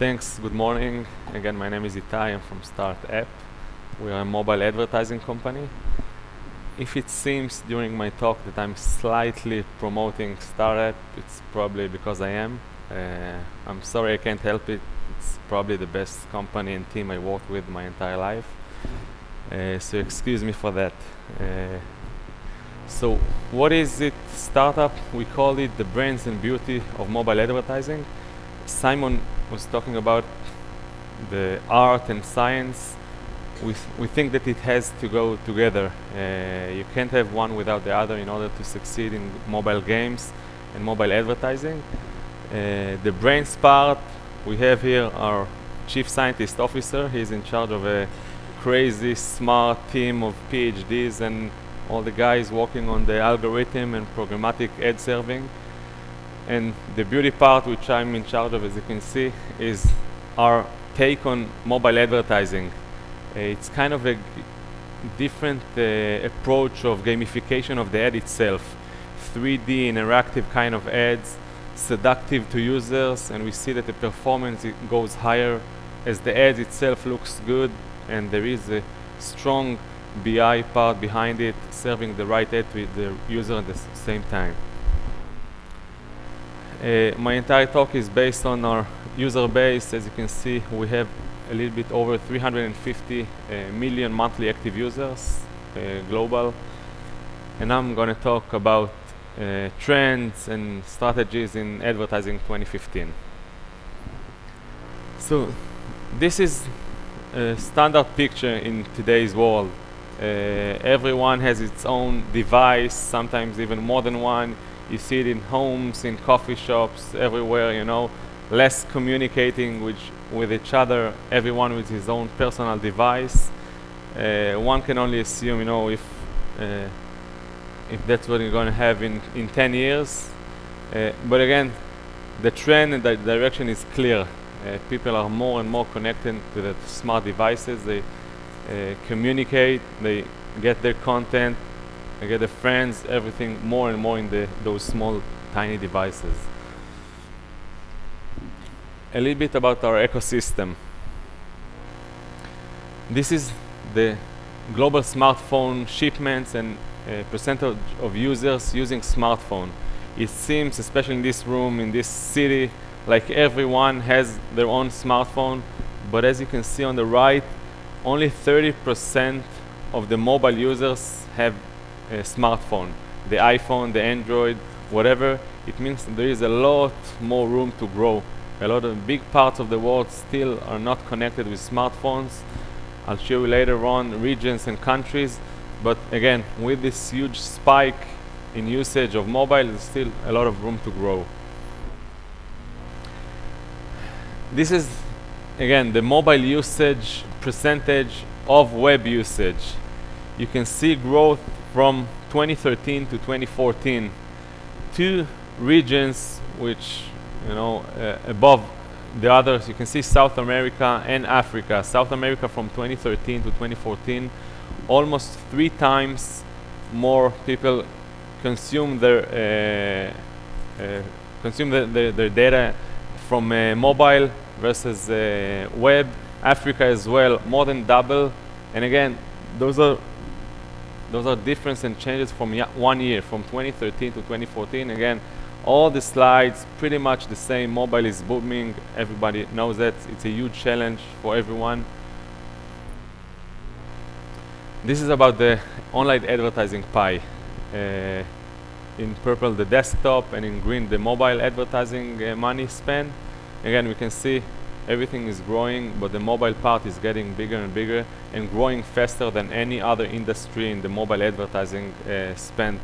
Thanks, good morning. Again, my name is Itay, I'm from Start App. We are a mobile advertising company. If it seems during my talk that I'm slightly promoting Start App, it's probably because I am. I'm sorry I can't help it. It's probably the best company and team I worked with my entire life. So excuse me for that. So what is it, startup? We call it the brains and beauty of mobile advertising. Simon was talking about the art and science. We think that it has to go together. You can't have one without the other in order to succeed in mobile games and mobile advertising. The brains part, we have here our chief scientist officer. He's in charge of a crazy smart team of PhDs and all the guys working on the algorithm and programmatic ad serving. And the beauty part, which I'm in charge of, as you can see, is our take on mobile advertising. It's kind of a different approach of gamification of the ad itself. 3D interactive kind of ads, seductive to users, and we see that the performance goes higher as the ad itself looks good, and there is a strong BI part behind it, serving the right ad to the user at the same time. My entire talk is based on our user base. As you can see, we have a little bit over 350 million monthly active users global. And I'm going to talk about trends and strategies in advertising 2015. So this is a standard picture in today's world. Everyone has its own device, sometimes even more than one. You see it in homes, in coffee shops, everywhere, you know, less communicating with each other, everyone with his own personal device. One can only assume, you know, if that's what you're going to have in 10 years. But again, the trend and the direction is clear. People are more and more connected to the smart devices. They communicate, they get their content, they get their friends, everything more and more in those small, tiny devices. A little bit about our ecosystem. This is the global smartphone shipments and percentage of users using smartphone. It seems, especially in this room, in this city, like everyone has their own smartphone, but as you can see on the right, only 30% of the mobile users have a smartphone. The iPhone, the Android, whatever. It means there is a lot more room to grow. A lot of big parts of the world still are not connected with smartphones. I'll show you later on regions and countries. But again, with this huge spike in usage of mobile, there's still a lot of room to grow. This is, again, the mobile usage percentage of web usage. You can see growth from 2013 to 2014. Two regions which, you know, above the others, you can see South America and Africa. South America from 2013 to 2014, almost 3 times more people consume their data from mobile versus web. Africa as well, more than double. And again, those are difference and changes from 1 year, from 2013 to 2014. Again, all the slides pretty much the same. Mobile is booming. Everybody knows that. It's a huge challenge for everyone. This is about the online advertising pie. In purple, the desktop, and in green, the mobile advertising money spent. Again, we can see everything is growing, but the mobile part is getting bigger and bigger and growing faster than any other industry in the mobile advertising spend.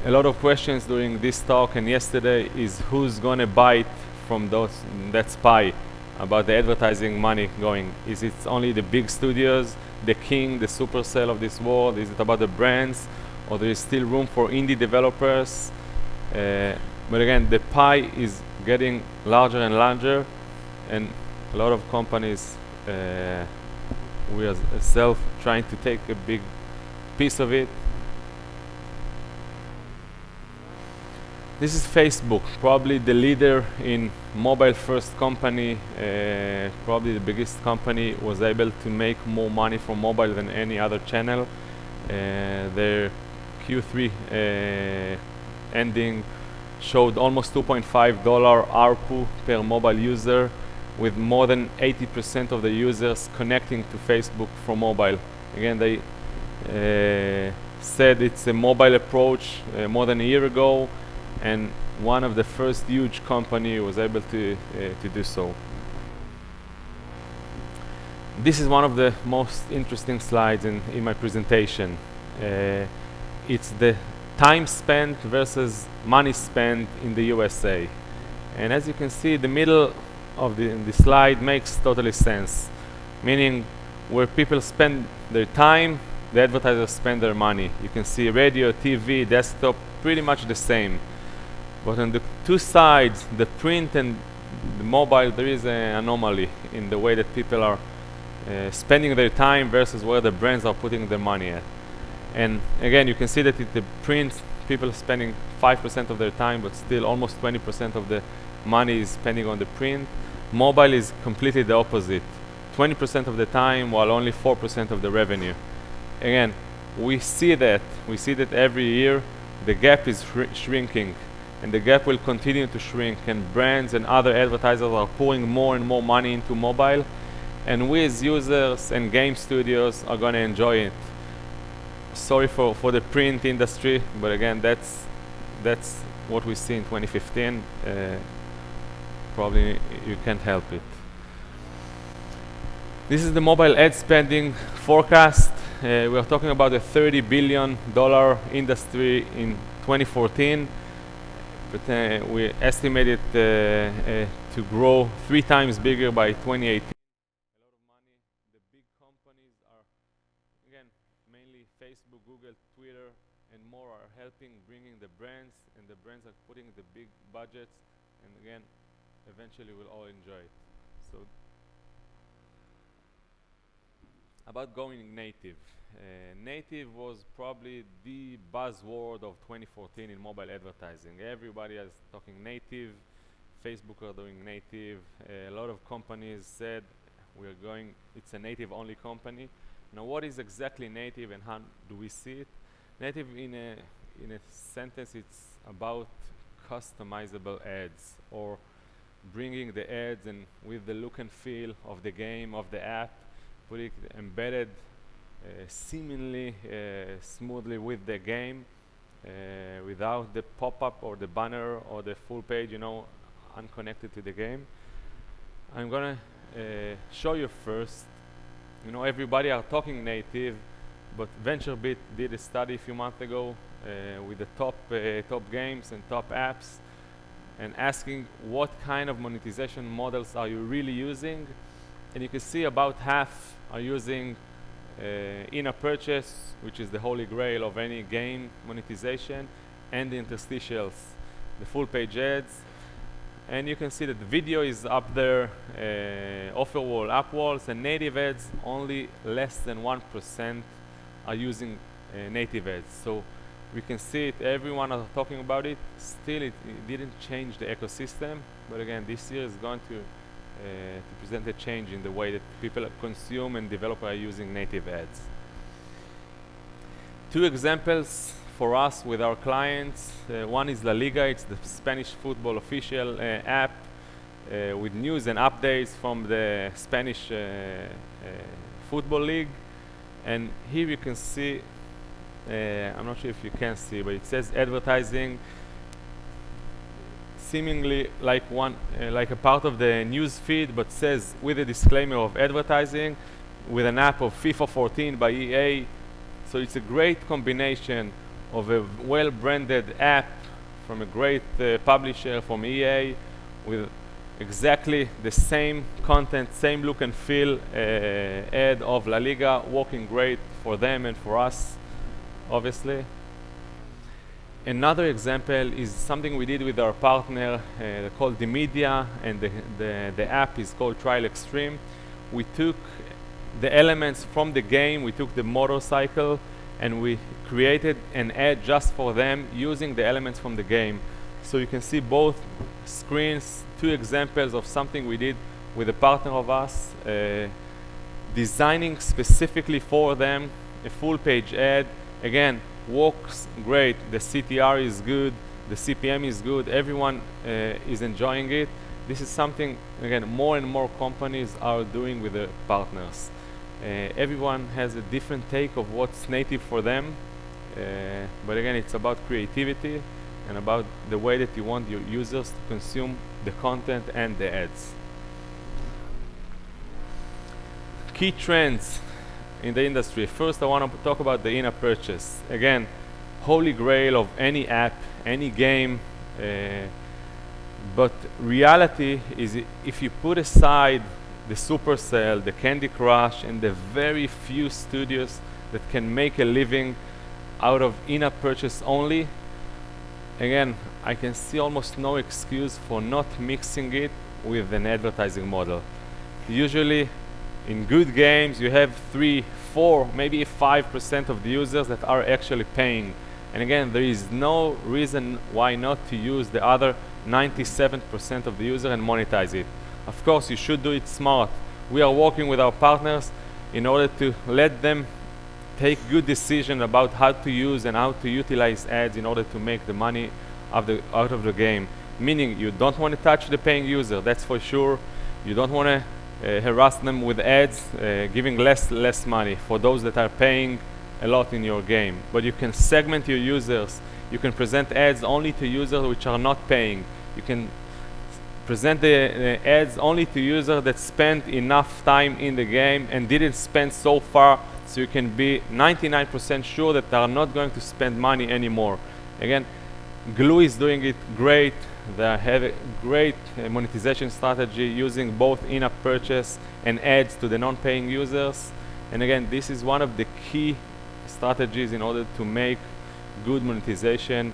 A lot of questions during this talk and yesterday is who's going to bite from that pie about the advertising money going. Is it only the big studios, the King, the Supercell of this world? Is it about the brands, or there is still room for indie developers? But again, the pie is getting larger and larger, and a lot of companies, we as self trying to take a big piece of it. This is Facebook, probably the leader in mobile-first company, probably the biggest company, was able to make more money from mobile than any other channel. Their Q3 ending showed almost $2.5 ARPU per mobile user, with more than 80% of the users connecting to Facebook from mobile. Again, they said it's a mobile approach more than a year ago, and one of the first huge company was able to do so. This is one of the most interesting slides in my presentation. It's the time spent versus money spent in the USA. And as you can see, the middle of the slide makes totally sense, meaning where people spend their time, the advertisers spend their money. You can see radio, TV, desktop, pretty much the same. But on the two sides, the print and the mobile, there is an anomaly in the way that people are spending their time versus where the brands are putting their money at. And again, you can see that the print, people are spending 5% of their time, but still almost 20% of the money is spending on the print. Mobile is completely the opposite. 20% of the time, while only 4% of the revenue. Again, we see that every year the gap is shrinking, and the gap will continue to shrink, and brands and other advertisers are pouring more and more money into mobile, and we as users and game studios are going to enjoy it. Sorry for the print industry, but again, that's what we see in 2015. Probably you can't help it. This is the mobile ad spending forecast. We are talking about a $30 billion industry in 2014, but we estimate it to grow 3 times bigger by 2018. A lot of money. The big companies are, again, mainly Facebook, Google, Twitter, and more are helping bringing the brands, and the brands are putting the big budgets, and again, eventually we'll all enjoy it. So, about going native. Native was probably the buzzword of 2014 in mobile advertising. Everybody is talking native. Facebook are doing native. A lot of companies said it's a native only company. Now, what is exactly native and how do we see it? Native, in a sentence, it's about customizable ads, or bringing the ads and with the look and feel of the game, of the app, put it embedded seemingly smoothly with the game, without the pop-up or the banner or the full page, unconnected to the game. I'm gonna show you first. Everybody are talking native, but VentureBeat did a study a few months ago with the top games and top apps, and asking what kind of monetization models are you really using. And you can see about half are using in-app purchase, which is the holy grail of any game monetization, and the interstitials, the full page ads. And you can see that the video is up there, offer wall, app walls, and native ads, only less than 1% are using native ads. So we can see it, everyone is talking about it. Still, it didn't change the ecosystem, but again, this year is going to present a change in the way that people consume and developers are using native ads. 2 examples for us with our clients. One is La Liga. It's the Spanish football official app with news and updates from the Spanish football league. And here you can see, I'm not sure if you can see, but it says advertising, seemingly like a part of the news feed, but says with a disclaimer of advertising, with an app of FIFA 14 by EA. So it's a great combination of a well-branded app from a great publisher from EA, with exactly the same content, same look and feel ad of La Liga, working great for them and for us, obviously. Another example is something we did with our partner called The Media, and the app is called Trial Extreme. We took the elements from the game, we took the motorcycle, and we created an ad just for them using the elements from the game. So you can see both screens, two examples of something we did with a partner of us, designing specifically for them a full page ad. Again, works great, the CTR is good, the CPM is good, everyone is enjoying it. This is something, again, more and more companies are doing with their partners. Everyone has a different take of what's native for them, but again, it's about creativity and about the way that you want your users to consume the content and the ads. Key trends in the industry. First, I want to talk about the in-app purchase. Again, holy grail of any app, any game, but reality is if you put aside the Supercell, the Candy Crush, and the very few studios that can make a living out of in-app purchase only, again, I can see almost no excuse for not mixing it with an advertising model. Usually, in good games, you have 3, 4, maybe 5% of the users that are actually paying. And again, there is no reason why not to use the other 97% of the user and monetize it. Of course, you should do it smart. We are working with our partners in order to let them take good decisions about how to use and how to utilize ads in order to make the money out of the game. Meaning, you don't want to touch the paying user, that's for sure. You don't want to harass them with ads, giving less money for those that are paying a lot in your game. But you can segment your users. You can present ads only to users which are not paying. You can present the ads only to users that spent enough time in the game and didn't spend so far, so you can be 99% sure that they are not going to spend money anymore. Again, Glue is doing it great. They have a great monetization strategy using both in-app purchase and ads to the non-paying users. And again, this is one of the key strategies in order to make good monetization,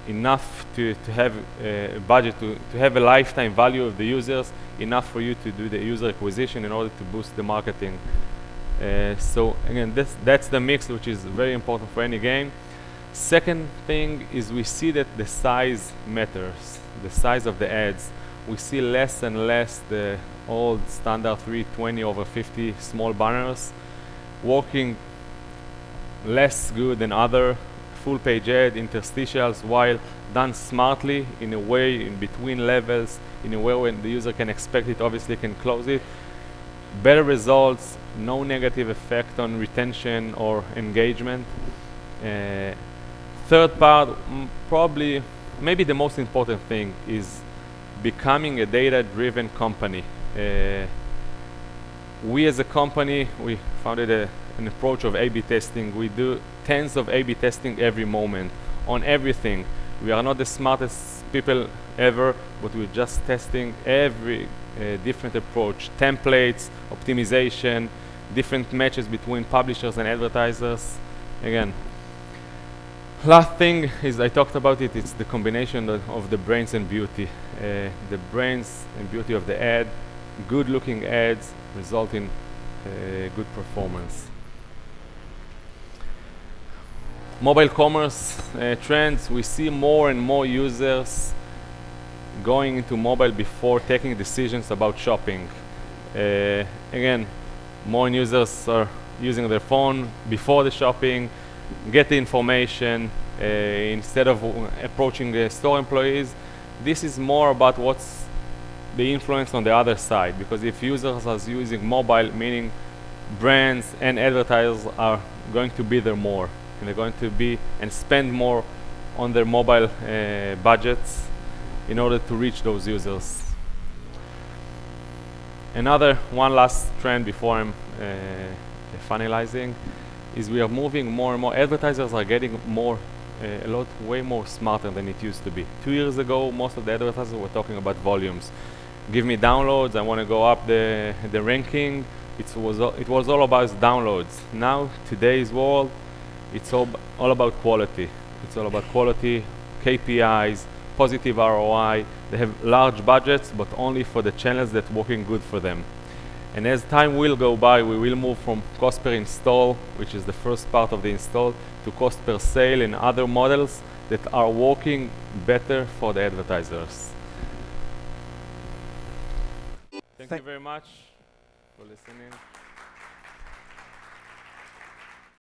enough to have a budget, to have a lifetime value of the users, enough for you to do the user acquisition in order to boost the marketing. So again, that's the mix, which is very important for any game. Second thing is we see that the size matters, the size of the ads. We see less and less the old standard 320/50 small banners working less good than other full page ad, interstitials, while done smartly in a way in between levels, in a way when the user can expect it, obviously can close it. Better results, no negative effect on retention or engagement. Third part, probably, maybe the most important thing is becoming a data-driven company. We as a company, we founded an approach of A/B testing. We do tens of A/B testing every moment on everything. We are not the smartest people ever, but we're just testing every different approach, templates, optimization, different matches between publishers and advertisers. Again, last thing is, I talked about it, it's the combination of the brains and beauty. The brains and beauty of the ad, good looking ads result in good performance. Mobile commerce trends, we see more and more users going into mobile before taking decisions about shopping. Again, more users are using their phone before the shopping, get the information instead of approaching the store employees. This is more about what's the influence on the other side, because if users are using mobile, meaning brands and advertisers are going to be there more, and they're going to be and spend more on their mobile budgets in order to reach those users. One last trend before I'm finalizing is we are moving more and more. Advertisers are getting way more smarter than it used to be. 2 years ago, most of the advertisers were talking about volumes. Give me downloads, I want to go up the ranking. It was all about downloads. Now, today's world, it's all about quality. It's all about quality, KPIs, positive ROI. They have large budgets, but only for the channels that are working good for them. And as time will go by, we will move from cost per install, which is the first part of the install, to cost per sale and other models. that are working better for the advertisers. Thank you very much for listening.